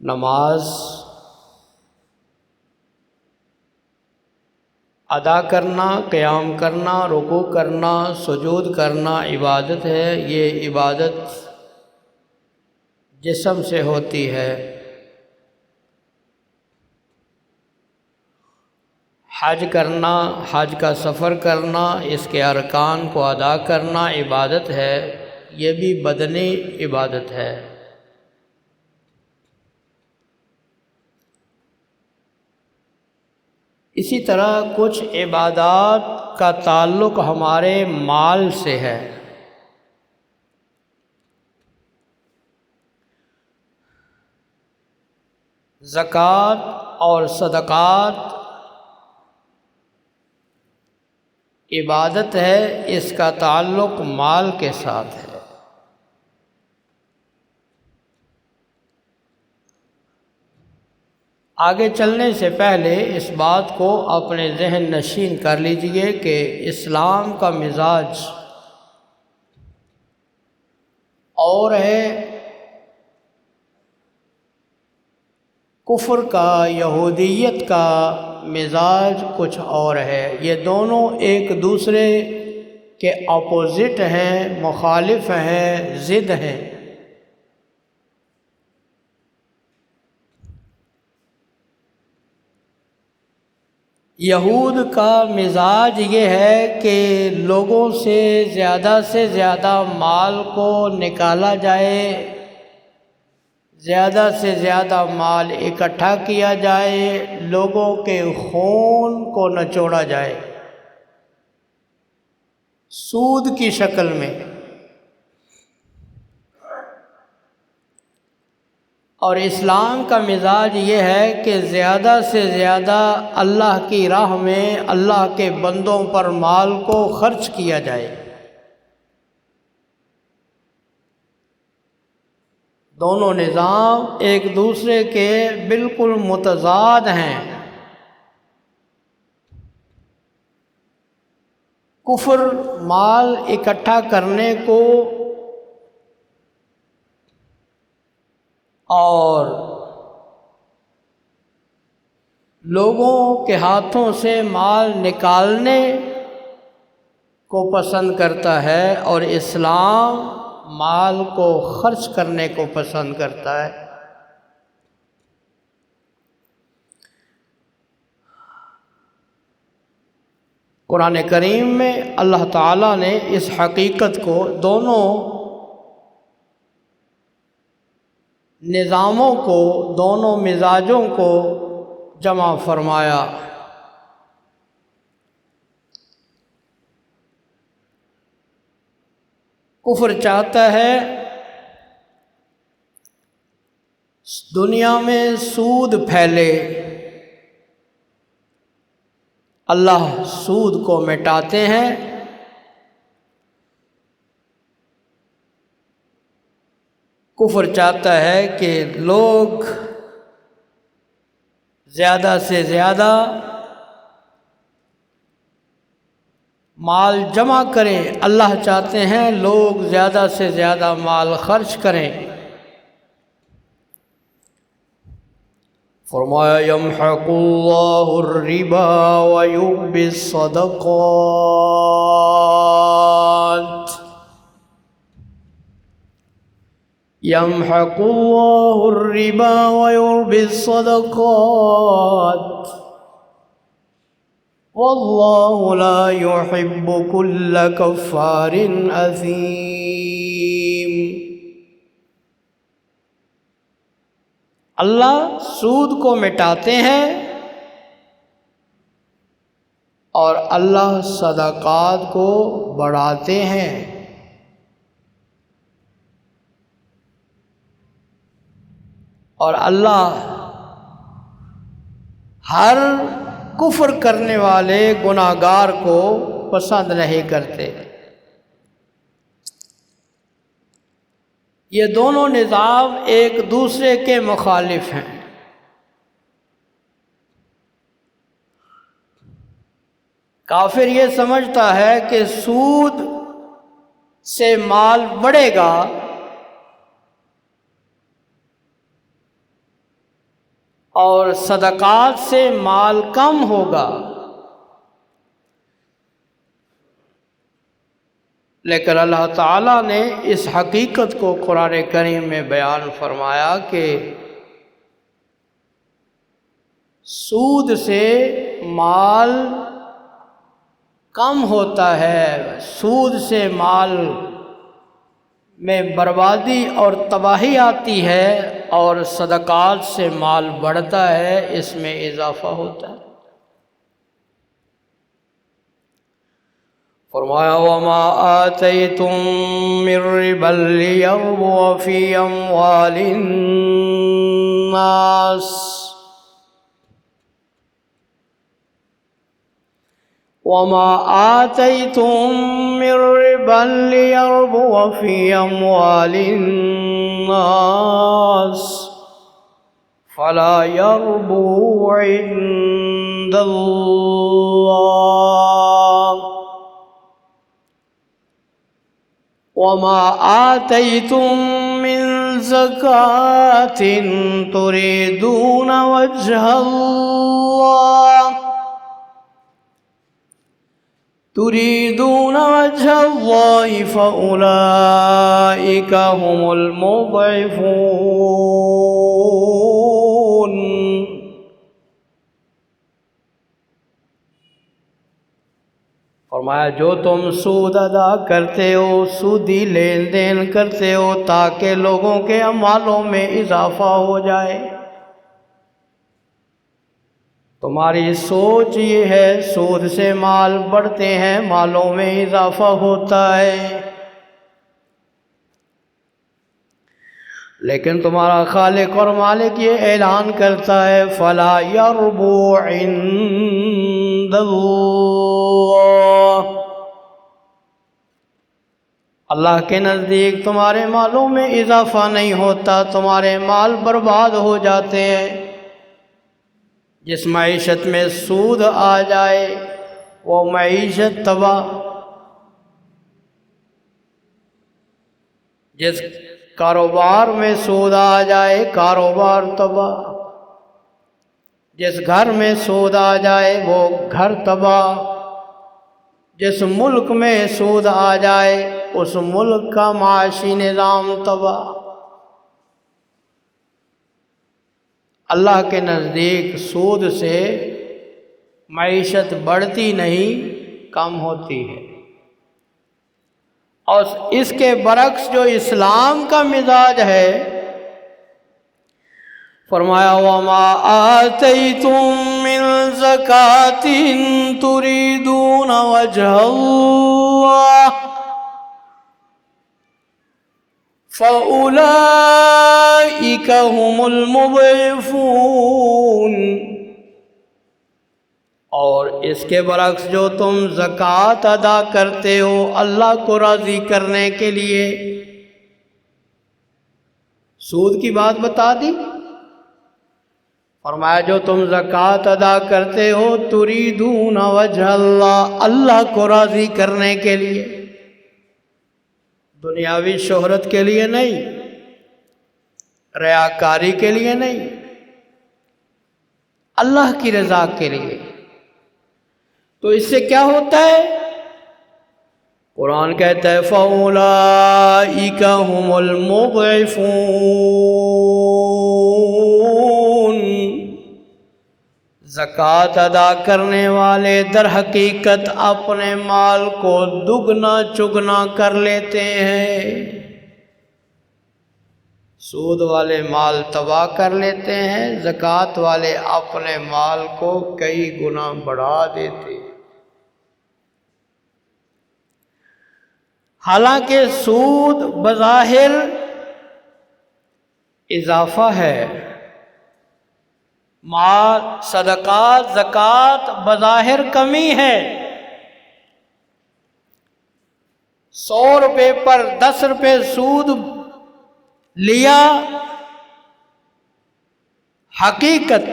نماز ادا کرنا، قیام کرنا، رکوع کرنا، سجود کرنا عبادت ہے۔ یہ عبادت جسم سے ہوتی ہے۔ حج کرنا، حج کا سفر کرنا، اس کے ارکان کو ادا کرنا عبادت ہے، یہ بھی بدنی عبادت ہے۔ اسی طرح کچھ عبادات کا تعلق ہمارے مال سے ہے۔ زکوٰۃ اور صدقات عبادت ہے، اس کا تعلق مال کے ساتھ ہے۔ آگے چلنے سے پہلے اس بات کو اپنے ذہن نشین کر لیجئے کہ اسلام کا مزاج اور ہے، کفر کا، یہودیت کا مزاج کچھ اور ہے۔ یہ دونوں ایک دوسرے کے اپوزٹ ہیں، مخالف ہیں، ضد ہیں۔ یہود کا مزاج یہ ہے کہ لوگوں سے زیادہ مال کو نکالا جائے، زیادہ سے زیادہ مال اکٹھا کیا جائے، لوگوں کے خون کو نچوڑا جائے سود کی شکل میں۔ اور اسلام کا مزاج یہ ہے کہ زیادہ سے زیادہ اللہ کی راہ میں اللہ کے بندوں پر مال کو خرچ کیا جائے۔ دونوں نظام ایک دوسرے کے بالکل متضاد ہیں۔ کفر مال اکٹھا کرنے کو اور لوگوں کے ہاتھوں سے مال نکالنے کو پسند کرتا ہے، اور اسلام مال کو خرچ کرنے کو پسند کرتا ہے۔ قرآن کریم میں اللہ تعالیٰ نے اس حقیقت کو دونوں نظاموں کو، دونوں مزاجوں کو جمع فرمایا۔ کفر چاہتا ہے دنیا میں سود پھیلے، اللہ سود کو مٹاتے ہیں۔ کفر چاہتا ہے کہ لوگ زیادہ سے زیادہ مال جمع کریں، اللہ چاہتے ہیں لوگ زیادہ سے زیادہ مال خرچ کریں۔ فرمایا یمحق اللہ الربا ویربی الصدقات، یمحق اللہ الربا ویربی الصدقات واللہ لا يحب كل کفار اثیم۔ اللہ سود کو مٹاتے ہیں اور اللہ صدقات کو بڑھاتے ہیں۔ اور اللہ ہر کفر کرنے والے گناہگار کو پسند نہیں کرتے۔ یہ دونوں نظام ایک دوسرے کے مخالف ہیں۔ کافر یہ سمجھتا ہے کہ سود سے مال بڑھے گا اور صدقات سے مال کم ہوگا، لیکن اللہ تعالیٰ نے اس حقیقت کو قرآن کریم میں بیان فرمایا کہ سود سے مال کم ہوتا ہے، سود سے مال میں بربادی اور تباہی آتی ہے، اور صدقات سے مال بڑھتا ہے، اس میں اضافہ ہوتا ہے۔ فرمایا وَمَا آتَيْتُم مِّن رِّبًا لِّيَرْبُوَ فِي أَمْوَالِ النَّاسِ وَمَا آتَيْتُم مِّن رِّبًا لِّيَرْبُوَ فِي أَمْوَالِ النَّاسِ فَلَا يَرْبُو عِندَ اللَّهِ وَمَا آتَيْتُم مِّن زَكَاةٍ تُرِيدُونَ وَجْهَ اللَّهِ فَأُولَٰئِكَ هُمُ الْمُضْعِفُونَ۔ فرمایا جو تم سود ادا کرتے ہو، سودی لین دین کرتے ہو تاکہ لوگوں کے مالوں میں اضافہ ہو جائے، تمہاری سوچ یہ ہے سود سے مال بڑھتے ہیں، مالوں میں اضافہ ہوتا ہے، لیکن تمہارا خالق اور مالک یہ اعلان کرتا ہے فَلَا يَرْبُو عِندَ اللَّهِ، اللہ کے نزدیک تمہارے مالوں میں اضافہ نہیں ہوتا، تمہارے مال برباد ہو جاتے ہیں۔ جس معیشت میں سود آ جائے وہ معیشت تباہ، جس کاروبار میں سود آ جائے کاروبار تباہ، جس گھر میں سود آ جائے وہ گھر تباہ، جس ملک میں سود آ جائے اس ملک کا معاشی نظام تباہ۔ اللہ کے نزدیک سود سے معیشت بڑھتی نہیں، کم ہوتی ہے، اور اس کے برعکس جو اسلام کا مزاج ہے، فرمایا وَمَا آتَيْتُم مِّن زَكَاةٍ تُرِيدُونَ وَجْهَ اللَّهِ فَأُولَٰئِكَ هُمُ الْمُضْعِفُونَ، اور اس کے برعکس جو تم زکوٰۃ ادا کرتے ہو اللہ کو راضی کرنے کے لیے، سود کی بات بتا دی، فرمایا جو تم زکوٰۃ ادا کرتے ہو تُرِيدُونَ وَجْهَ اللَّهِ، اللہ کو راضی کرنے کے لیے، دنیاوی شہرت کے لیے نہیں، ریاکاری کے لیے نہیں، اللہ کی رضا کے لیے، تو اس سے کیا ہوتا ہے؟ قرآن کہتا ہے فَأُولَٰئِكَ هُمُ الْمُضْعِفُونَ، زکوٰۃ ادا کرنے والے در حقیقت اپنے مال کو دگنا چگنا کر لیتے ہیں، سود والے مال تباہ کر لیتے ہیں، زکوٰۃ والے اپنے مال کو کئی گنا بڑھا دیتے ہیں۔ حالانکہ سود بظاہر اضافہ ہے، مال صدقات زکوٰۃ بظاہر کمی ہے، 100 روپے پر 10 روپے سود لیا، حقیقت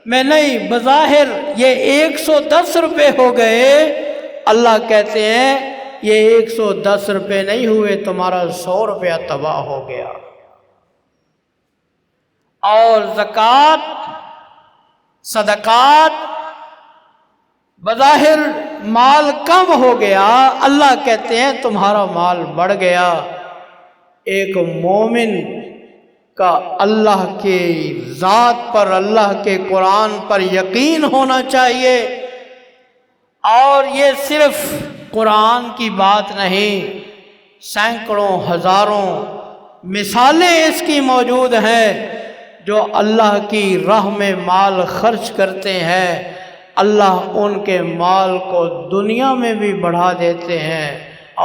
میں نہیں، بظاہر یہ 110 روپے ہو گئے، اللہ کہتے ہیں یہ 110 روپے نہیں ہوئے، تمہارا 100 روپیہ تباہ ہو گیا۔ اور زکوٰۃ صدقات بظاہر مال کم ہو گیا، اللہ کہتے ہیں تمہارا مال بڑھ گیا۔ ایک مومن کا اللہ کی ذات پر، اللہ کے قرآن پر یقین ہونا چاہیے، اور یہ صرف قرآن کی بات نہیں، سینکڑوں ہزاروں مثالیں اس کی موجود ہیں۔ جو اللہ کی راہ میں مال خرچ کرتے ہیں، اللہ ان کے مال کو دنیا میں بھی بڑھا دیتے ہیں،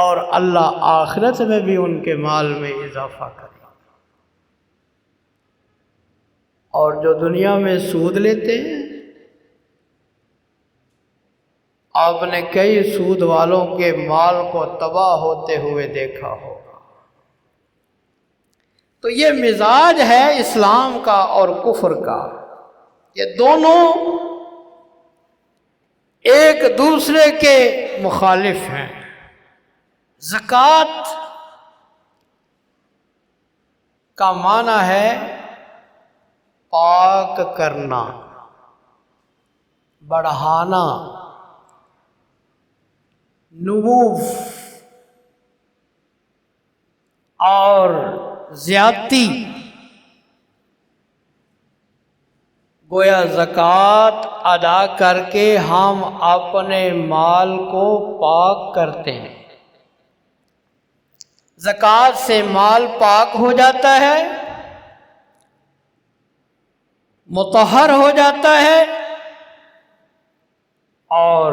اور اللہ آخرت میں بھی ان کے مال میں اضافہ کرے۔ اور جو دنیا میں سود لیتے ہیں، آپ نے کئی سود والوں کے مال کو تباہ ہوتے ہوئے دیکھا ہوگا۔ تو یہ مزاج ہے اسلام کا اور کفر کا، یہ دونوں ایک دوسرے کے مخالف ہیں۔ زکوٰۃ کا معنی ہے پاک کرنا، بڑھانا، نمو اور زیادتی۔ گویا زکوٰۃ ادا کر کے ہم اپنے مال کو پاک کرتے ہیں۔ زکوٰۃ سے مال پاک ہو جاتا ہے، مطہر ہو جاتا ہے، اور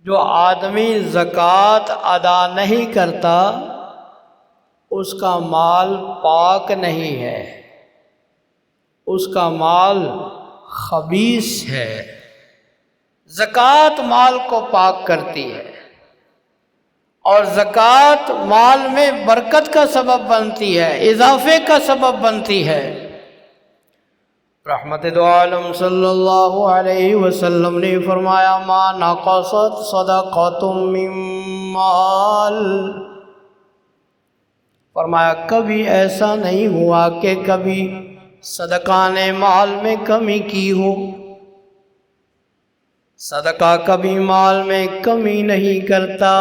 جو آدمی زکوٰۃ ادا نہیں کرتا اس کا مال پاک نہیں ہے، اس کا مال خبیث ہے۔ زکوٰۃ مال کو پاک کرتی ہے، اور زکوٰۃ مال میں برکت کا سبب بنتی ہے، اضافے کا سبب بنتی ہے۔ رحمت دو عالم صلی اللہ علیہ وسلم نے فرمایا ما نقصت صدقۃ من مال، فرمایا کبھی ایسا نہیں ہوا کہ کبھی صدقہ نے مال میں کمی کی ہو۔ صدقہ کبھی مال میں کمی نہیں کرتا،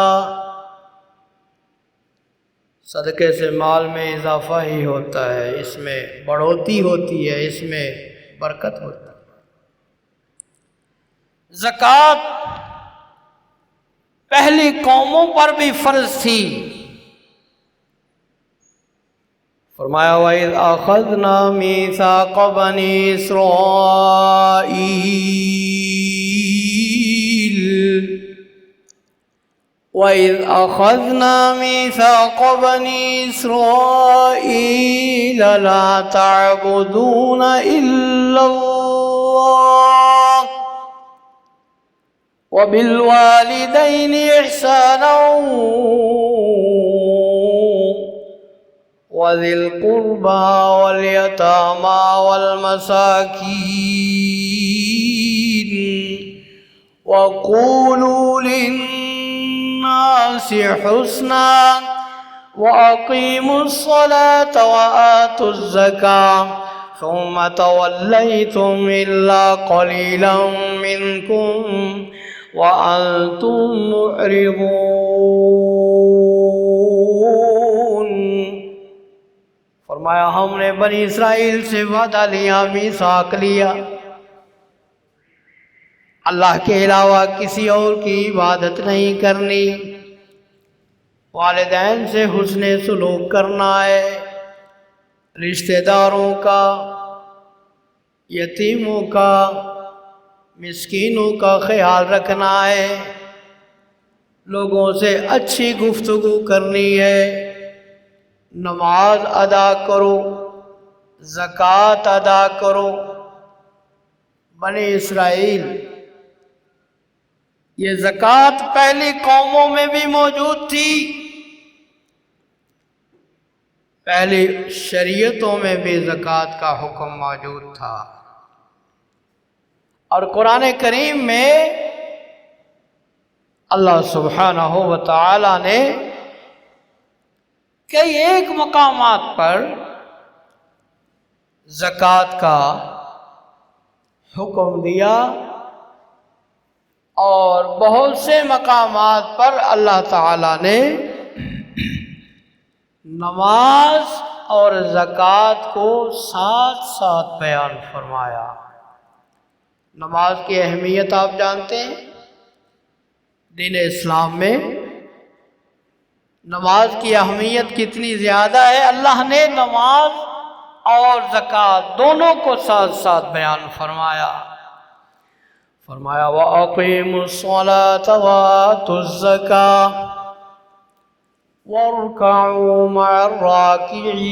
صدقے سے مال میں اضافہ ہی ہوتا ہے، اس میں بڑھوتی ہوتی ہے، اس میں برکت ہوتی ہے۔ زکوٰۃ پہلی قوموں پر بھی فرض تھی۔ فرمایا وَإِذْ أَخَذْنَا مِيثَاقَ بَنِي إِسْرَائِيلَ وَإِذْ أَخَذْنَا مِيثَاقَ بَنِي إِسْرَائِيلَ لَا تَعْبُدُونَ إِلَّا اللَّهَ وَبِالْوَالِدَيْنِ إِحْسَانًا وَذِي الْقُرْبَى وَالْيَتَامَى وَالْمَسَاكِينِ وَقُولُوا لِلنَّاسِ حُسْنًا وَأَقِيمُوا الصَّلَاةَ وَآتُوا الزَّكَاةَ ثُمَّ تَوَلَّيْتُمْ إِلَّا قَلِيلًا مِّنكُمْ وَأَنْتُمْ مُعْرِضُونَ۔ فرمایا ہم نے بنی اسرائیل سے وعدہ لیا، میثاق لیا، اللہ کے علاوہ کسی اور کی عبادت نہیں کرنی، والدین سے حسن سلوک کرنا ہے، رشتہ داروں کا، یتیموں کا، مسکینوں کا خیال رکھنا ہے، لوگوں سے اچھی گفتگو کرنی ہے، نماز ادا کرو، زکوٰۃ ادا کرو۔ بنی اسرائیل، یہ زکوٰۃ پہلی قوموں میں بھی موجود تھی، پہلی شریعتوں میں بھی زکوٰۃ کا حکم موجود تھا، اور قرآن کریم میں اللہ سبحانہ و تعالی نے کئی ایک مقامات پر زکوٰۃ کا حکم دیا، اور بہت سے مقامات پر اللہ تعالیٰ نے نماز اور زکوٰۃ کو ساتھ ساتھ بیان فرمایا۔ نماز کی اہمیت آپ جانتے ہیں، دین اسلام میں نماز کی اہمیت کتنی زیادہ ہے۔ اللہ نے نماز اور زکوٰۃ دونوں کو ساتھ ساتھ بیان فرمایا۔ فرمایا وَأَقِيمُوا الصَّلَاةَ وَآتُوا الزَّكَاةَ وَارْكَعُوا مَعَ الرَّاكِعِينَ۔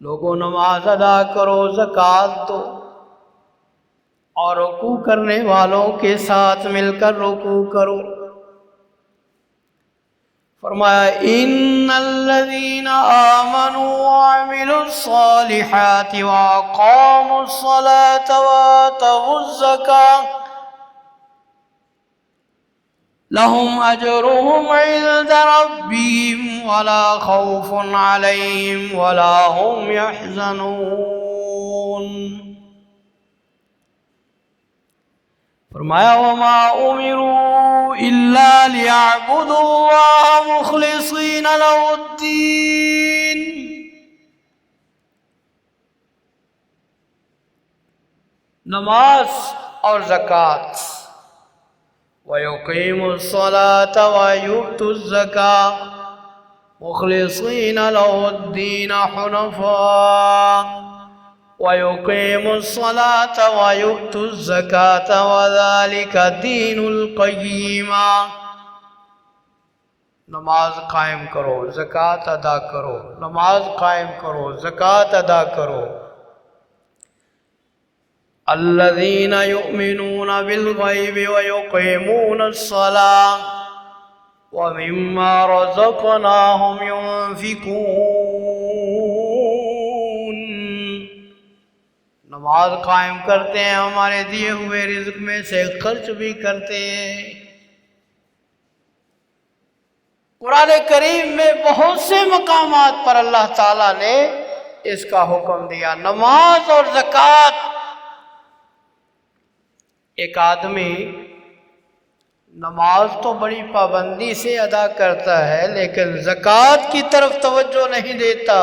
لوگوں نماز ادا کرو، زکوٰۃ دو، اور رکوع کرنے والوں کے ساتھ مل کر رکوع کرو۔ فرمایا ان الذین آمنوا وعملوا الصالحات واقاموا الصلاة وآتوا الزکاة لهم اجرهم عند ربهم ولا خوف عليهم ولا هم يحزنون۔ فرمایا وما امروا الا ليعبدوا الله مخلصين له الدين۔ نماز اور زکوٰۃ، وَيُقِيمُوا الصَّلَاةَ وَيُؤْتُوا الزَّكَاةَ مُخْلِصِينَ لَهُ الدِّينَ حُنَفَاءَ وَيُقِيمُوا الصَّلَاةَ وَيُؤْتُوا الزَّكَاةَ وَذَلِكَ دِينُ الْقَيِّمَةِ۔ نماز قائم کرو، زکوٰۃ ادا کرو، نماز قائم کرو، زکوٰۃ ادا کرو۔ الذین یؤمنون بالغیب ویقیمون الصلاة ومما رزقناہم ينفقون۔ نماز قائم کرتے ہیں، ہمارے دیے ہوئے رزق میں سے خرچ بھی کرتے ہیں۔ قرآن کریم میں بہت سے مقامات پر اللہ تعالیٰ نے اس کا حکم دیا۔ نماز اور زکوٰۃ، ایک آدمی نماز تو بڑی پابندی سے ادا کرتا ہے لیکن زکوٰۃ کی طرف توجہ نہیں دیتا۔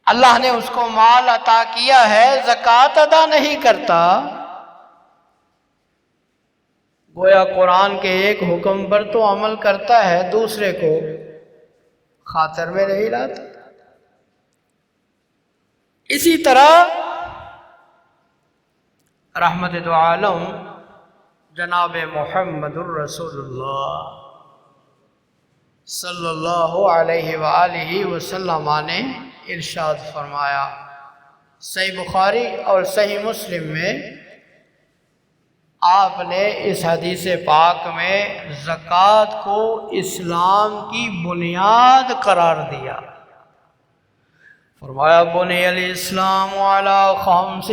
اللہ نے اس کو مال عطا کیا ہے، زکوٰۃ ادا نہیں کرتا، گویا قرآن کے ایک حکم پر تو عمل کرتا ہے، دوسرے کو خاطر میں نہیں لاتا۔ اسی طرح رحمت دو عالم جناب محمد الرسول اللہ صلی اللہ علیہ وآلہ وسلم نے ارشاد فرمایا، صحیح بخاری اور صحیح مسلم میں آپ نے اس حدیث پاک میں زکوٰۃ کو اسلام کی بنیاد قرار دیا۔ فرمایا بنی الاسلام علی خمس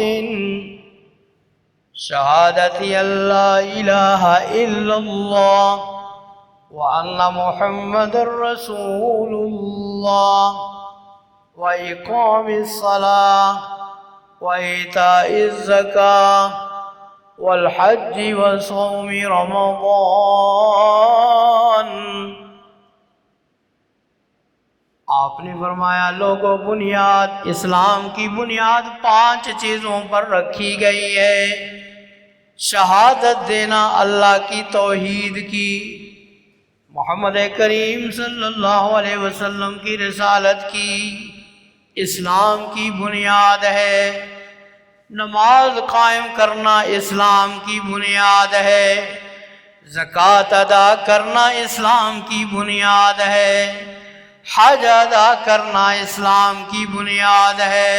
شہادت اللہ الہ الا اللہ وان محمد رسول اللہ واقام الصلاة وایتاء الزکاة والحج وصوم رمضان۔ آپ نے فرمایا لوگوں، بنیاد، اسلام کی بنیاد 5 چیزوں پر رکھی گئی ہے۔ شہادت دینا اللہ کی توحید کی، محمد کریم صلی اللہ علیہ وسلم کی رسالت کی، اسلام کی بنیاد ہے۔ نماز قائم کرنا اسلام کی بنیاد ہے، زکوٰۃ ادا کرنا اسلام کی بنیاد ہے، حج ادا کرنا اسلام کی بنیاد ہے،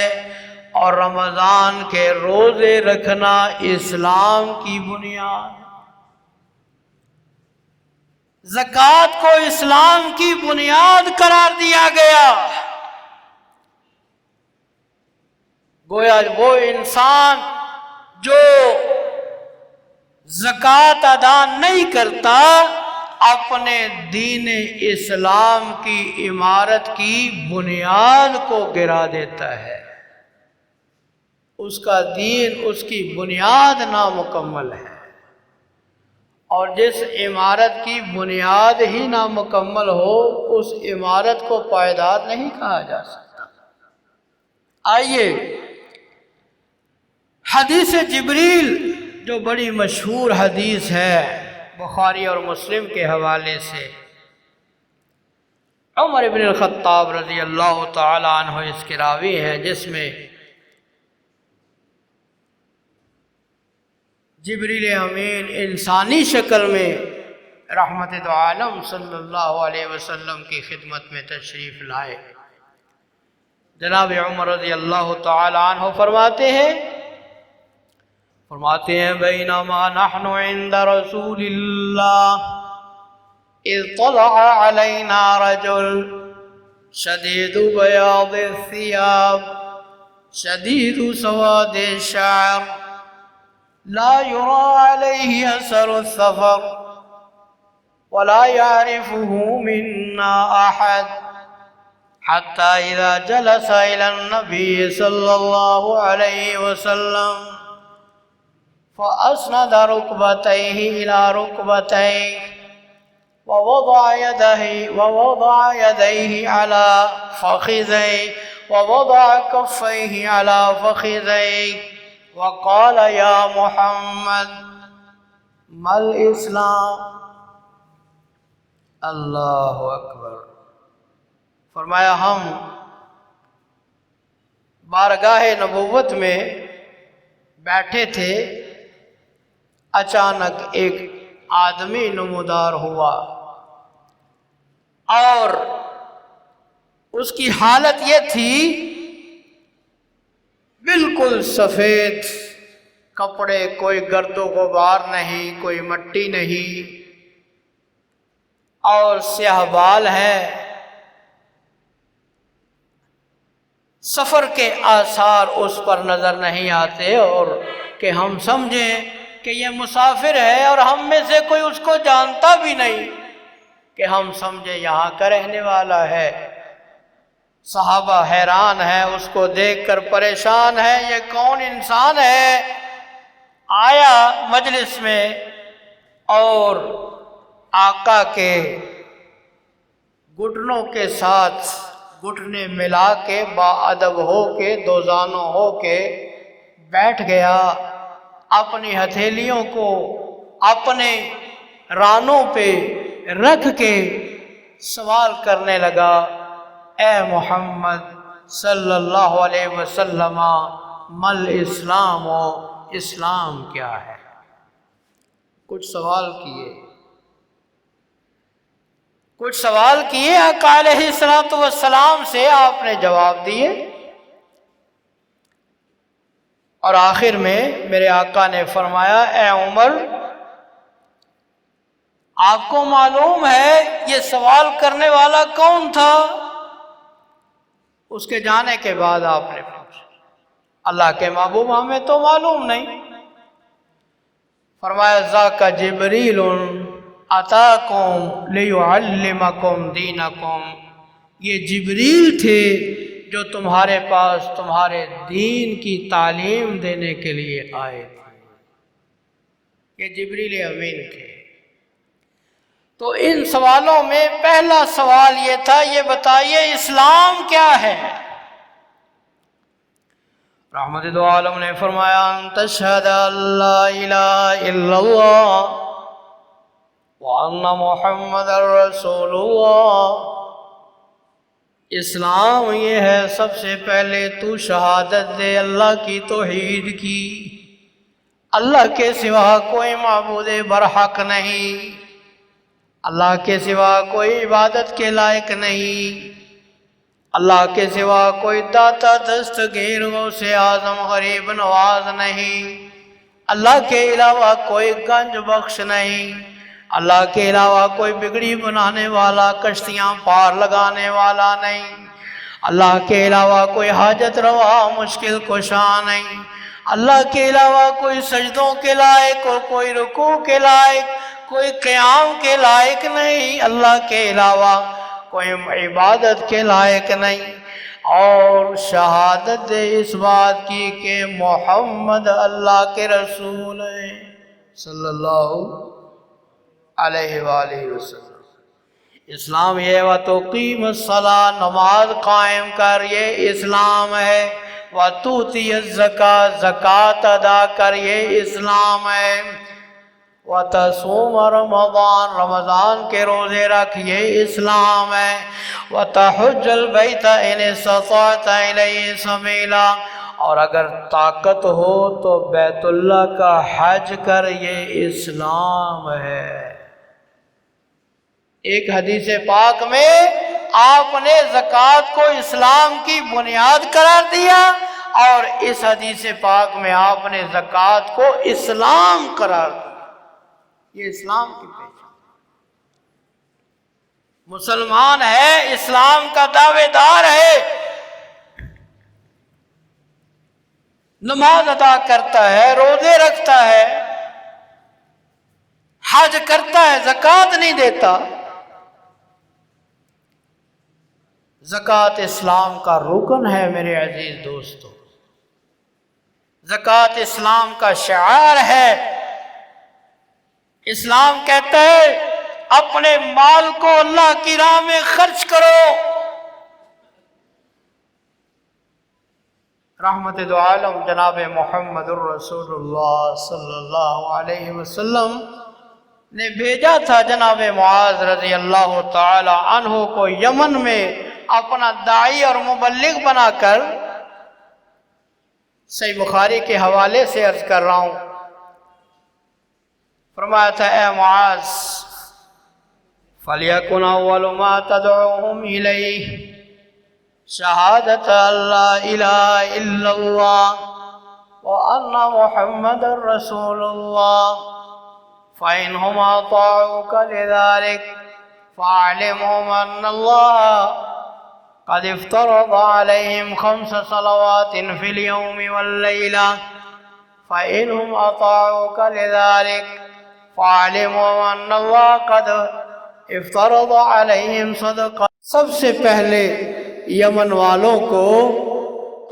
اور رمضان کے روزے رکھنا اسلام کی بنیاد۔ زکوٰۃ کو اسلام کی بنیاد قرار دیا گیا۔ گویا وہ انسان جو زکوٰۃ ادا نہیں کرتا اپنے دین اسلام کی عمارت کی بنیاد کو گرا دیتا ہے، اس کا دین، اس کی بنیاد نامکمل ہے، اور جس عمارت کی بنیاد ہی نامکمل ہو اس عمارت کو پائیدار نہیں کہا جا سکتا۔ آئیے حدیث جبریل جو بڑی مشہور حدیث ہے بخاری اور مسلم کے حوالے سے، عمر بن الخطاب رضی اللہ تعالی عنہ اس کے راوی ہیں، جس میں جبریل امین انسانی شکل میں رحمت دو عالم صلی اللہ علیہ وسلم کی خدمت میں تشریف لائے۔ جناب عمر رضی اللہ تعالی عنہ فرماتے ہیں بینما نحن عند رسول اللہ اذ طلع علینا رجل شدید بیاض الثياب شدید سواد الشعر لا يرى عليه أثر السفر ولا يعرفه منا أحد حتى إذا جلس إلى النبي صلى الله عليه وسلم فأسند ركبتيه إلى ركبتيه ووضع يديه على فخذيه ووضع كفيه على فخذيه وقال يا محمد ما الاسلام؟ اللہ اکبر۔ فرمایا ہم بارگاہ نبوت میں بیٹھے تھے، اچانک ایک آدمی نمودار ہوا اور اس کی حالت یہ تھی بالکل سفید کپڑے، کوئی گرد و غبار نہیں، کوئی مٹی نہیں، اور سیاہ بال ہے۔ سفر کے آثار اس پر نظر نہیں آتے اور کہ ہم سمجھیں کہ یہ مسافر ہے، اور ہم میں سے کوئی اس کو جانتا بھی نہیں کہ ہم سمجھے یہاں کا رہنے والا ہے۔ صحابہ حیران ہیں، اس کو دیکھ کر پریشان ہیں، یہ کون انسان ہے آیا مجلس میں اور آقا کے گھٹنوں کے ساتھ گھٹنے ملا کے باادب ہو کے دوزانوں ہو کے بیٹھ گیا، اپنی ہتھیلیوں کو اپنے رانوں پہ رکھ کے سوال کرنے لگا، اے محمد صلی اللہ علیہ وسلم، مل اسلام، و اسلام کیا ہے؟ کچھ سوال کیے آقا علیہ السلام سے، آپ نے جواب دیے، اور آخر میں میرے آقا نے فرمایا، اے عمر، آپ کو معلوم ہے یہ سوال کرنے والا کون تھا؟ اس کے جانے کے بعد آپ نے پوچھا، اللہ کے محبوب ہمیں تو معلوم نہیں۔ فرمایا ذاک جبریل اتاکم لیعلمکم دینکم، یہ جبریل تھے جو تمہارے پاس تمہارے دین کی تعلیم دینے کے لیے آئے تھے، یہ جبریل امین تھے۔ تو ان سوالوں میں پہلا سوال یہ تھا، یہ بتائیے اسلام کیا ہے؟ رحمت دو عالم نے فرمایا، ان تشہد ان لا الہ الا اللہ وان محمد رسول اللہ۔ اسلام یہ ہے سب سے پہلے تو شہادت دے اللہ کی توحید کی، اللہ کے سوا کوئی معبود برحق نہیں، اللہ کے سوا کوئی عبادت کے لائق نہیں، اللہ کے سوا کوئی داتا دستگیر غوث اعظم غریب نواز نہیں، اللہ کے علاوہ کوئی گنج بخش نہیں، اللہ کے علاوہ کوئی بگڑی بنانے والا کشتیاں پار لگانے والا نہیں، اللہ کے علاوہ کوئی حاجت روا مشکل کشا نہیں، اللہ کے علاوہ کوئی سجدوں کے لائق اور کوئی رکوع کے لائق، کوئی قیام کے لائق نہیں، اللہ کے علاوہ کوئی عبادت کے لائق نہیں، اور شہادت دے اس بات کی کہ محمد اللہ کے رسول ہیں صلی اللہ علیہ وآلہ وسلم۔ اسلام یہ وَتُقِيمُ الصَّلَاةَ، نماز قائم کر، یہ اسلام ہے۔ وَتُؤْتِيَ الزَّكَاةَ، زکوٰۃ ادا کر، یہ اسلام ہے۔ وَتَصُومَ رمضان، رمضان کے روزے رکھ، یہ اسلام ہے۔ وَتَحُجَّ الْبَيْتَ إِنِ اسْتَطَعْتَ إِلَيْهِ سَبِيلًا، اور اگر طاقت ہو تو بیت اللہ کا حج کر، یہ اسلام ہے۔ ایک حدیث پاک میں آپ نے زکوٰۃ کو اسلام کی بنیاد قرار دیا، اور اس حدیث پاک میں آپ نے زکوٰۃ کو اسلام قرار دیا۔ یہ اسلام کی پہچان، مسلمان ہے، اسلام کا دعوے دار ہے، نماز ادا کرتا ہے، روزے رکھتا ہے، حج کرتا ہے، زکوٰۃ نہیں دیتا۔ زکوٰۃ اسلام کا رکن ہے میرے عزیز دوستو، زکوٰۃ اسلام کا شعار ہے۔ اسلام کہتا ہے اپنے مال کو اللہ کی راہ میں خرچ کرو۔ رحمت دو عالم جناب محمد الرسول اللہ صلی اللہ علیہ وسلم نے بھیجا تھا جناب معاذ رضی اللہ تعالی عنہ کو یمن میں اپنا داعی اور مبلغ بنا کر۔ صحیح بخاری کے حوالے سے عرض کر رہا ہوں، فرمایا تھا اے معاذ فَلْيَكُنْ أَوَّلُ مَا تَدْعُوهُمْ إِلَيْهِ شَهَادَةَ أَلَّا إِلَهَ إِلَّا اللَّهُ وَأَنَّ مُحَمَّدًا رَسُولُ اللَّهِ فَإِنْهُمْ أَطَاعُوكَ لِذَلِكَ فَاعْلِمْهُمْ أَنَّ اللَّهَ قد افترض عليهم 5 صلوات في اليوم والليلة فإنهم أطاعوك لذلك فاعلموا أن الله قد افترض عليهم صدقة۔ سب سے پہلے یمن والوں کو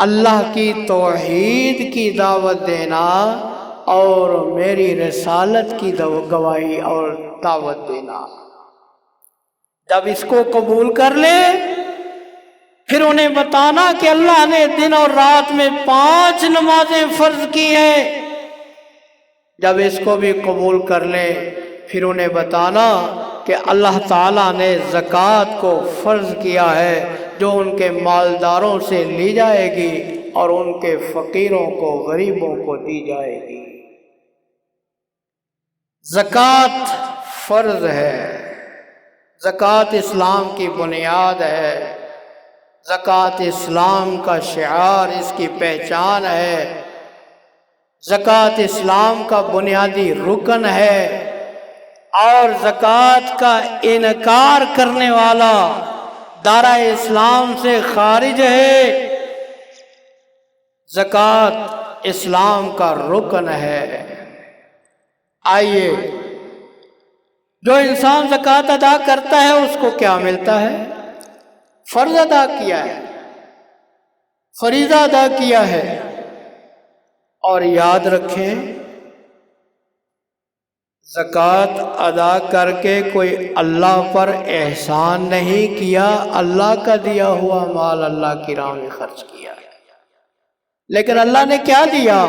اللہ کی توحید کی دعوت دینا اور میری رسالت کی گواہی اور دعوت دینا۔ جب اس کو قبول کر لے پھر انہیں بتانا کہ اللہ نے دن اور رات میں 5 نمازیں فرض کی ہیں۔ جب اس کو بھی قبول کر لیں پھر انہیں بتانا کہ اللہ تعالیٰ نے زکوٰۃ کو فرض کیا ہے جو ان کے مالداروں سے لی جائے گی اور ان کے فقیروں کو، غریبوں کو دی جائے گی۔ زکوٰۃ فرض ہے، زکوٰۃ اسلام کی بنیاد ہے، زکوٰۃ اسلام کا شعار، اس کی پہچان ہے، زکوٰۃ اسلام کا بنیادی رکن ہے، اور زکوٰۃ کا انکار کرنے والا دائرہ اسلام سے خارج ہے۔ زکوٰۃ اسلام کا رکن ہے۔ آئیے، جو انسان زکوٰۃ ادا کرتا ہے اس کو کیا ملتا ہے؟ فرض ادا کیا ہے، فریضہ ادا کیا ہے۔ اور یاد رکھیں زکوٰۃ ادا کر کے کوئی اللہ پر احسان نہیں کیا، اللہ کا دیا ہوا مال اللہ کی راہ میں خرچ کیا ہے۔ لیکن اللہ نے کیا دیا؟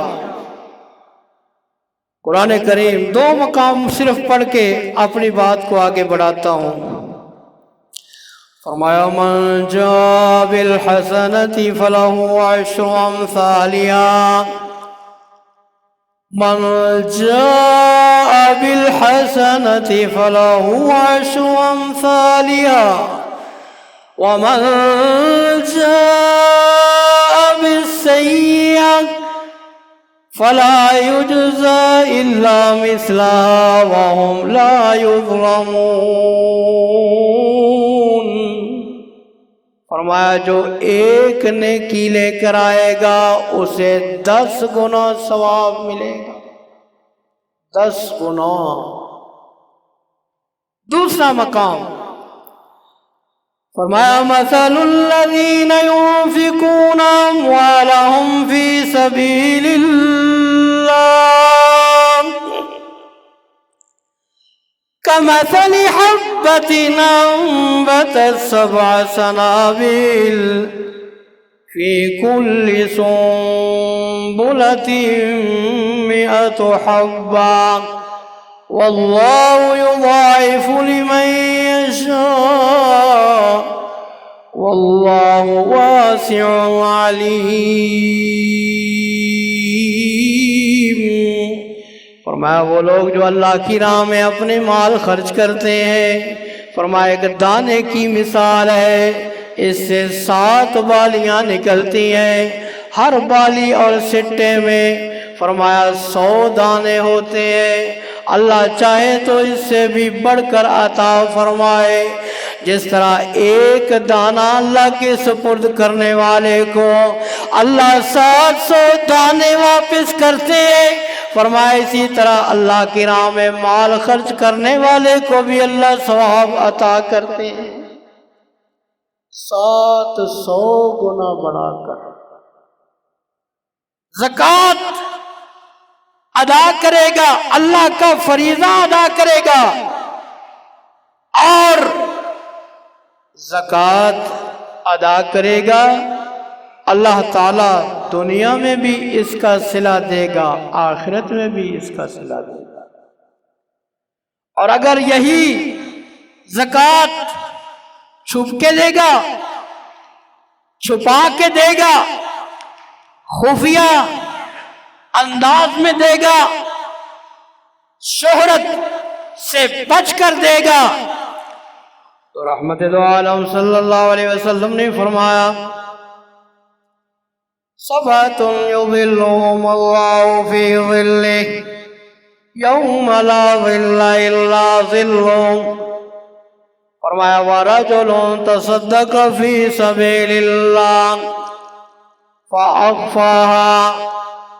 قرآن کریم 2 مقام صرف پڑھ کے اپنی بات کو آگے بڑھاتا ہوں۔ فرمایا من جاء بالحسنة فله 10 أمثالها، من جاء بالحسنة فله 10 أمثالها، ومن جاء بالسيئة فلا يجزى إلا مثلها وهم لا يظلمون۔ فرمایا جو ایک نیکی لے کر آئے گا اسے 10 گنا ثواب ملے گا، 10 گنا۔ دوسرا مقام فرمایا مثل الذین ينفقون اموالهم فی سبیل اللہ کمثل حبۃ انبتت سبع سنابل فی کل سنبلۃ مئۃ حبۃ واللہ یضاعف لمن یشاء واللہ واسع علیم۔ فرمایا وہ لوگ جو اللہ کی راہ میں اپنے مال خرچ کرتے ہیں، فرمایا ایک دانے کی مثال ہے، اس سے 7 بالیاں نکلتی ہیں، ہر بالی اور سٹے میں فرمایا 100 دانے ہوتے ہیں۔ اللہ چاہے تو اس سے بھی بڑھ کر عطا فرمائے۔ جس طرح ایک دانہ اللہ کے سپرد کرنے والے کو اللہ 700 دانے واپس کرتے ہیں، فرمایا اسی طرح اللہ کی راہ میں مال خرچ کرنے والے کو بھی اللہ ثواب عطا کرتے ہیں 700 گنا بڑھا کر۔ زکوٰۃ ادا کرے گا، اللہ کا فریضہ ادا کرے گا، اور زکوٰۃ ادا کرے گا، اللہ تعالی دنیا میں بھی اس کا صلہ دے گا، آخرت میں بھی اس کا صلہ دے گا۔ اور اگر یہی زکوٰۃ چھپ کے دے گا، چھپا کے دے گا، خفیہ انداز میں دے گا، شہرت سے بچ کر دے گا، تو رحمت دو عالم صلی اللہ علیہ وسلم نے فرمایا سبعۃ یظلهم اللہ فی ظلہ یوم لا ظل الا ظلہ، فرمایا ورجل تصدق فی سبیل اللہ فأخفاها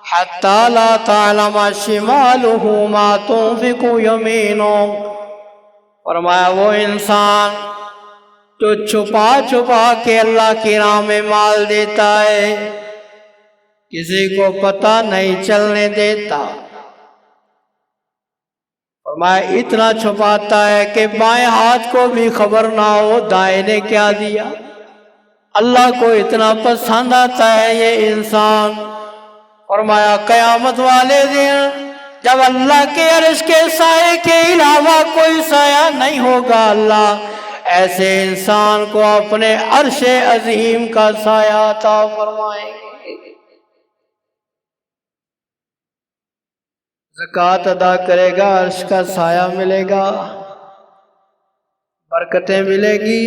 حتی لا تعلم شمالہ ما تنفق یمینہ، فرمایا وہ انسان جو چھپا چھپا کے اللہ کی راہ میں مال دیتا ہے، کسی کو پتہ نہیں چلنے دیتا، فرمایا اتنا چھپاتا ہے کہ بائیں ہاتھ کو بھی خبر نہ ہو دائیں نے کیا دیا۔ اللہ کو اتنا پسند آتا ہے یہ انسان۔ فرمایا قیامت والے دن جب اللہ کے عرش کے سائے کے علاوہ کوئی سایہ نہیں ہوگا، اللہ ایسے انسان کو اپنے عرش عظیم کا سایہ عطا فرمائیں گے۔ زکوٰۃ ادا کرے گا، عرش کا سایہ ملے گا، برکتیں ملے گی۔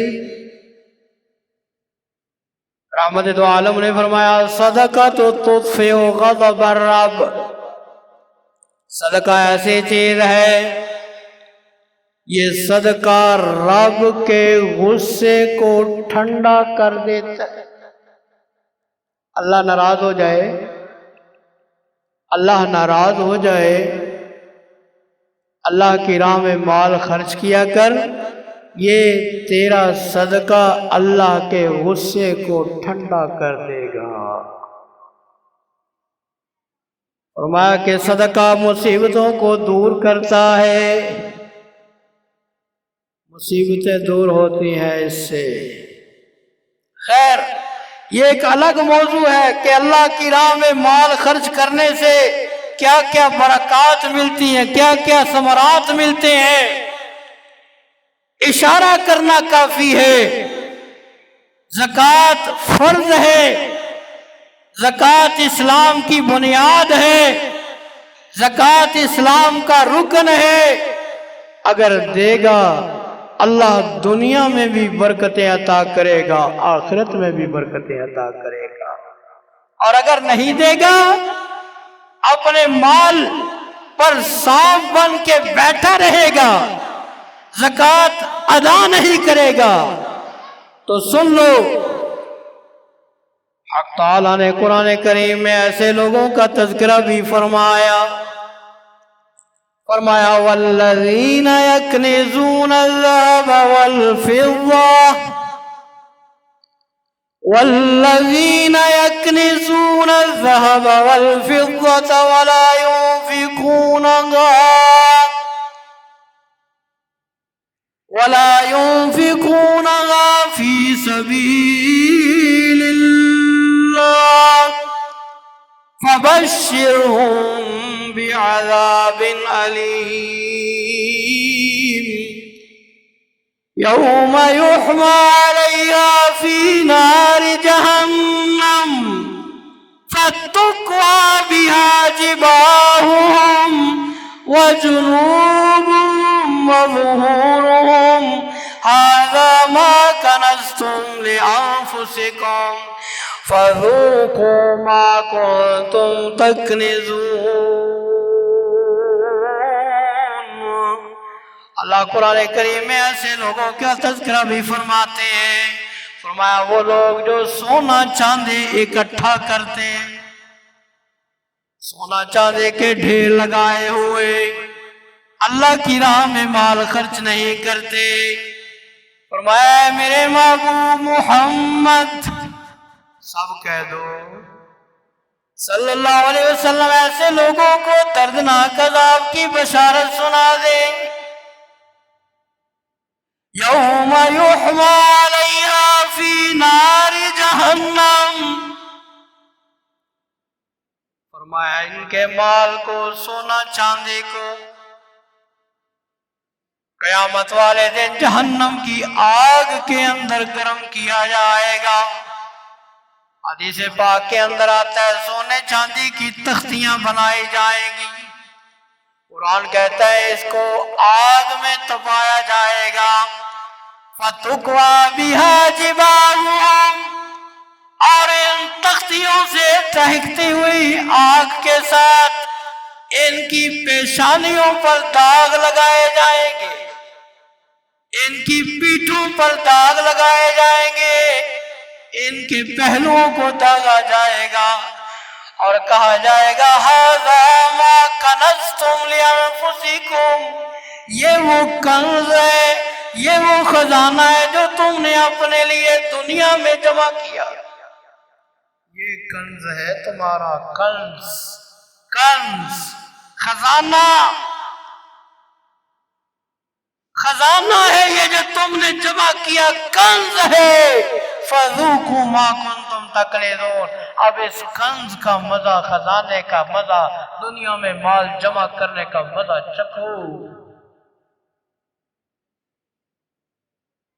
رحمت دو عالم نے فرمایا صدقہ تو تطفئ غضب الرب، صدقہ ایسی چیز ہے یہ صدقہ رب کے غصے کو ٹھنڈا کر دیتا ہے۔ اللہ ناراض ہو جائے، اللہ ناراض ہو جائے، اللہ کی راہ میں مال خرچ کیا کر، یہ تیرا صدقہ اللہ کے غصے کو ٹھنڈا کر دے گا۔ فرمایا کہ صدقہ مصیبتوں کو دور کرتا ہے، مصیبتیں دور ہوتی ہیں اس سے۔ خیر یہ ایک الگ موضوع ہے کہ اللہ کی راہ میں مال خرچ کرنے سے کیا کیا برکات ملتی ہیں، کیا کیا ثمرات ملتے ہیں، اشارہ کرنا کافی ہے۔ زکوٰۃ فرض ہے، زکوٰۃ اسلام کی بنیاد ہے، زکوٰۃ اسلام کا رکن ہے۔ اگر دے گا اللہ دنیا میں بھی برکتیں عطا کرے گا، آخرت میں بھی برکتیں عطا کرے گا۔ اور اگر نہیں دے گا، اپنے مال پر سانپ بن کے بیٹھا رہے گا، زکوٰۃ ادا نہیں کرے گا، تو سن لو حق تعالیٰ نے قرآن کریم میں ایسے لوگوں کا تذکرہ بھی فرمایا۔ فرمایا والذین یکنزون الذهب والفضة والذین یکنزون الذهب والفضة ولا ينفقونها في سبيل الله فبشرهم بعذاب أليم يوم يحمى عليها في نار جهنم فتكوى بها جباههم وجنوبهم وظهورهم هذا ما كنزتم لأنفسكم فذوقوا ما كنتم تكنزون. اللہ قرآن کریم میں ایسے لوگوں کا تذکرہ بھی فرماتے ہیں. فرمایا وہ لوگ جو سونا چاندی اکٹھا کرتے ہیں، سونا چاندی کے ڈھیر لگائے ہوئے، اللہ کی راہ میں مال خرچ نہیں کرتے. فرمایا میرے محبوب محمد سب کہہ دو صلی اللہ علیہ وسلم ایسے لوگوں کو دردناک عذاب کی بشارت سنا دے. یوم یحمى علیہا فی نار جہنم. فرمایا ان کے مال کو، سونا چاندی کو قیامت والے دن جہنم کی آگ کے اندر گرم کیا جائے گا. حدیث پاک کے اندر آتا ہے سونے چاندی کی تختیاں بنائی جائیں گی. قرآن کہتا ہے اس کو آگ میں تپایا جائے گا. فَتُكْوَى بِهَا جِبَاهُهُمْ، اور ان تختیوں سے دہکتی ہوئی آگ کے ساتھ ان کی پیشانیوں پر داغ لگائے جائیں گے، ان کی پیٹھوں پر داغ لگائے جائیں گے، ان کے پہلوؤں کو داغا جائے گا اور کہا جائے گا هَذَا مَا كَنَزْتُمْ لِأَنفُسِكُمْ، یہ وہ کنز ہے، یہ وہ خزانہ ہے جو تم نے اپنے لیے دنیا میں جمع کیا. یہ کنز ہے تمہارا، کنز خزانہ ہے یہ جو تم نے جمع کیا، کنز ہے. فَذُوقُوا مَا كُنتُمْ تَكْنِزُونَ، اب اس کنز کا مزہ، خزانے کا مزہ، دنیا میں مال جمع کرنے کا مزہ چکھو.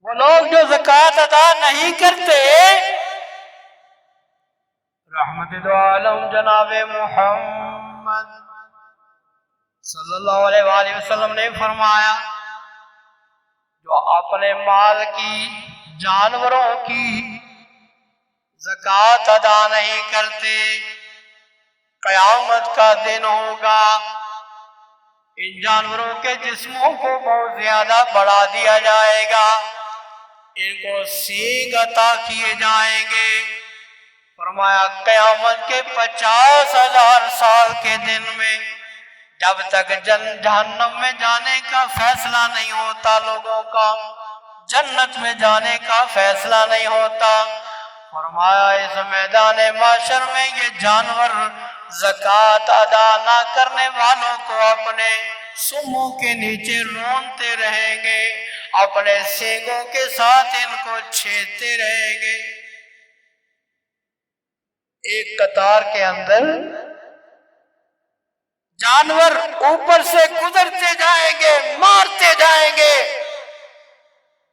وہ لوگ جو زکوٰۃ ادا نہیں کرتے، رحمت دو عالم جناب محمد صلی اللہ علیہ وآلہ وسلم نے فرمایا جو اپنے مال کی، جانوروں کی زکوٰۃ ادا نہیں کرتے، قیامت کا دن ہوگا ان جانوروں کے جسموں کو بہت زیادہ بڑھا دیا جائے گا، ان کو سینگ عطا کیے جائیں گے. فرمایا قیامت کے 50,000 سال کے دن میں جب تک جہنم میں جانے کا فیصلہ نہیں ہوتا، لوگوں کا جنت میں جانے کا فیصلہ نہیں ہوتا، فرمایا اس میدان محشر میں یہ جانور زکوٰۃ ادا نہ کرنے والوں کو اپنے سموں کے نیچے رونتے رہیں گے، اپنے سینگوں کے ساتھ ان کو چھیدتے رہیں گے. ایک قطار کے اندر جانور اوپر سے گزرتے جائیں گے، مارتے جائیں گے،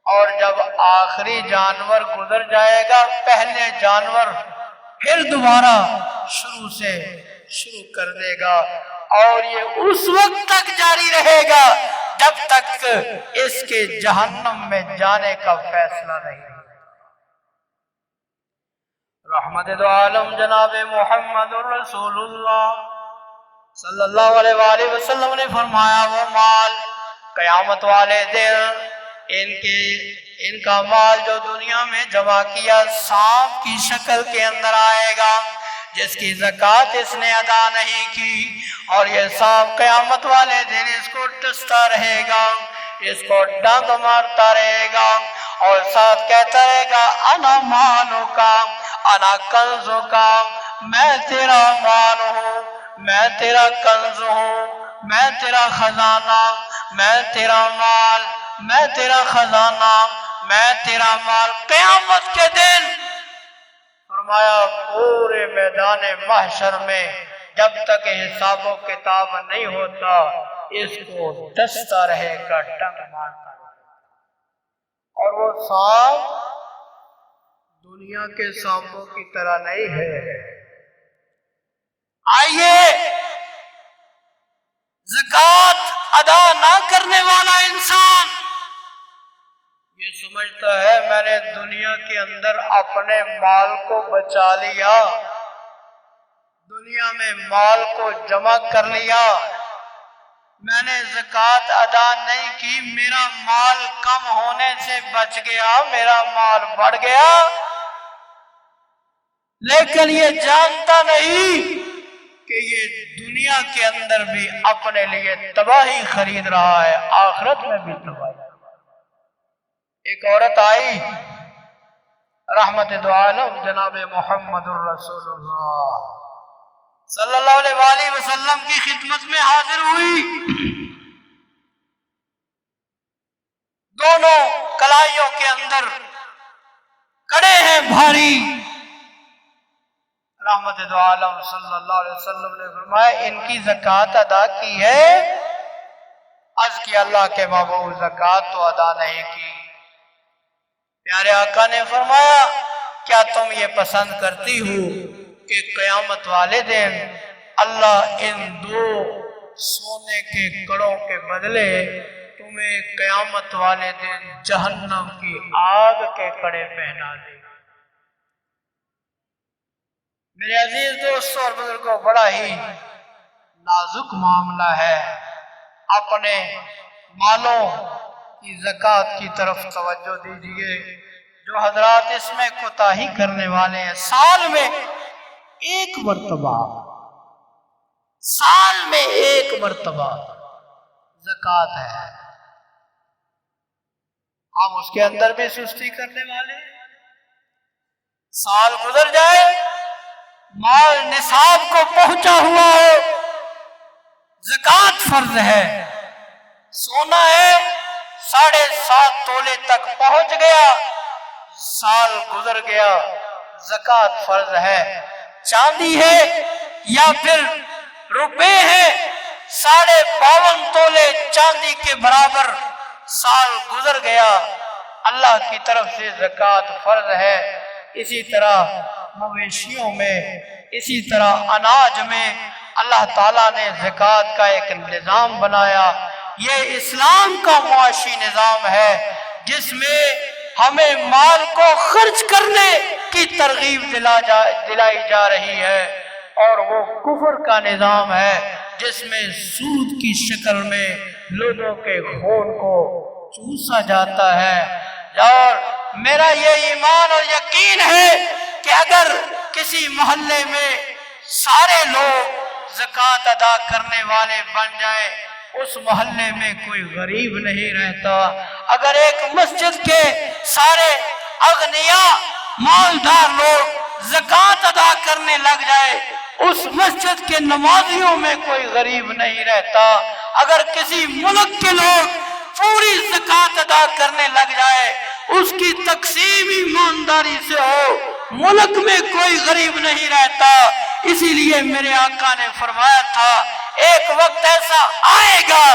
اور جب آخری جانور گزر جائے گا پہلے جانور پھر دوبارہ شروع کر دے گا، اور یہ اس وقت تک جاری رہے گا جب تک اس کے جہنم میں جانے کا فیصلہ نہیں. رحمت دو عالم جناب محمد رسول اللہ صلی اللہ علیہ وآلہ وسلم نے فرمایا وہ مال قیامت والے دن ان کا مال جو دنیا میں جمع کیا سانپ کی شکل کے اندر آئے گا. جس کی زکوٰۃ اس نے ادا نہیں کی، اور یہ صاحب قیامت والے دن اس کو ڈستا رہے گا، اس کو ڈنگ مارتا رہے گا، اور ساتھ کہتا رہے گا انا مالو کا انا کنزو کا، میں تیرا مال ہوں، میں تیرا کنز ہوں، میں تیرا خزانہ، میں تیرا مال، میں تیرا خزانہ، میں تیرا مال۔ قیامت کے دن فرمایا پورے میدان محشر میں جب تک حساب و کتاب نہیں ہوتا اس کو ڈستا رہے گا، ڈنگ مارتا رہے گا، اور وہ سانپ دنیا کے سانپوں کی طرح نہیں ہے۔ آئیے زکوٰۃ ادا نہ کرنے والا انسان یہ سمجھتا ہے میں نے دنیا کے اندر اپنے مال کو بچا لیا، دنیا میں مال کو جمع کر لیا، میں نے زکوٰۃ ادا نہیں کی، میرا مال کم ہونے سے بچ گیا، میرا مال بڑھ گیا، لیکن یہ جانتا نہیں کہ یہ دنیا کے اندر بھی اپنے لیے تباہی خرید رہا ہے، آخرت میں بھی تباہی۔ ایک عورت آئی رحمت دو عالم جناب محمد الرسول اللہ صلی اللہ علیہ وآلہ وسلم کی خدمت میں حاضر ہوئی، دونوں کلائیوں کے اندر کڑے ہیں بھاری۔ رحمت دو عالم صلی اللہ علیہ وسلم نے فرمایا ان کی زکوٰۃ ادا کی ہے؟ عرض کی اللہ کے محبوب زکوٰۃ تو ادا نہیں کی۔ پیارے آقا نے فرمایا کیا تم یہ پسند کرتی ہو کہ قیامت والے دن اللہ ان دو سونے کے کڑوں کے بدلے تمہیں قیامت والے دن جہنم کی آگ کے کڑے پہنا دے؟ میرے عزیز دوستوں اور بزرگوں، بڑا ہی نازک معاملہ ہے، اپنے مالوں کی زکوٰۃ کی طرف توجہ دیجئے۔ جو حضرات اس میں کوتاہی کرنے والے ہیں، سال میں ایک مرتبہ زکوٰۃ ہے، ہم اس کے اندر بھی سستی کرنے والے ہیں۔ سال گزر جائے، مال نصاب کو پہنچا ہوا ہو، زکوٰۃ فرض ہے۔ سونا ہے 7.5 تولے تک پہنچ گیا، سال گزر گیا، زکوٰۃ فرض ہے۔ چاندی ہے یا پھر روپے ہیں 52.5 تولے چاندی کے برابر، سال گزر گیا، اللہ کی طرف سے زکوٰۃ فرض ہے۔ اسی طرح مویشیوں میں، اسی طرح اناج میں اللہ تعالیٰ نے زکوٰۃ کا ایک نظام بنایا۔ یہ اسلام کا معاشی نظام ہے جس میں ہمیں مال کو خرچ کرنے کی ترغیب دلائی جا رہی ہے، اور وہ کفر کا نظام ہے جس میں سود کی شکل میں لوگوں کے خون کو چوسا جاتا ہے۔ اور میرا یہ ایمان اور یقین ہے کہ اگر کسی محلے میں سارے لوگ زکوٰۃ ادا کرنے والے بن جائیں، اس محلے میں کوئی غریب نہیں رہتا۔ اگر ایک مسجد کے سارے اغنیاء مالدار لوگ زکوٰۃ ادا کرنے لگ جائے، اس مسجد کے نمازیوں میں کوئی غریب نہیں رہتا۔ اگر کسی ملک کے لوگ پوری زکوٰۃ ادا کرنے لگ جائے، اس کی تقسیم ایمانداری سے ہو، ملک میں کوئی غریب نہیں رہتا۔ اسی لیے میرے آقا نے فرمایا تھا ایک وقت ایسا آئے گا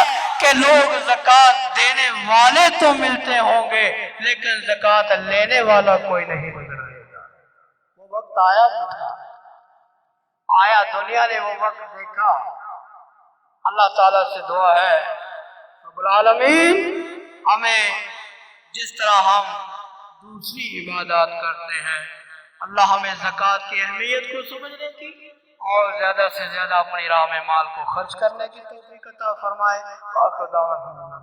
کہ لوگ زکوٰۃ دینے والے تو ملتے ہوں گے لیکن زکوٰۃ لینے والا کوئی نہیں نظر آئے گا۔ وہ وقت آیا تھا، آیا، دنیا نے وہ وقت دیکھا۔ اللہ تعالیٰ سے دعا ہے رب العالمین ہمیں جس طرح ہم دوسری عبادات کرتے ہیں، اللہ ہمیں زکوٰۃ کی اہمیت کو سمجھنے کی اور زیادہ سے زیادہ اپنی راہ میں مال کو خرچ کرنے کی توفیق عطا فرمائے۔ آخر دعوانا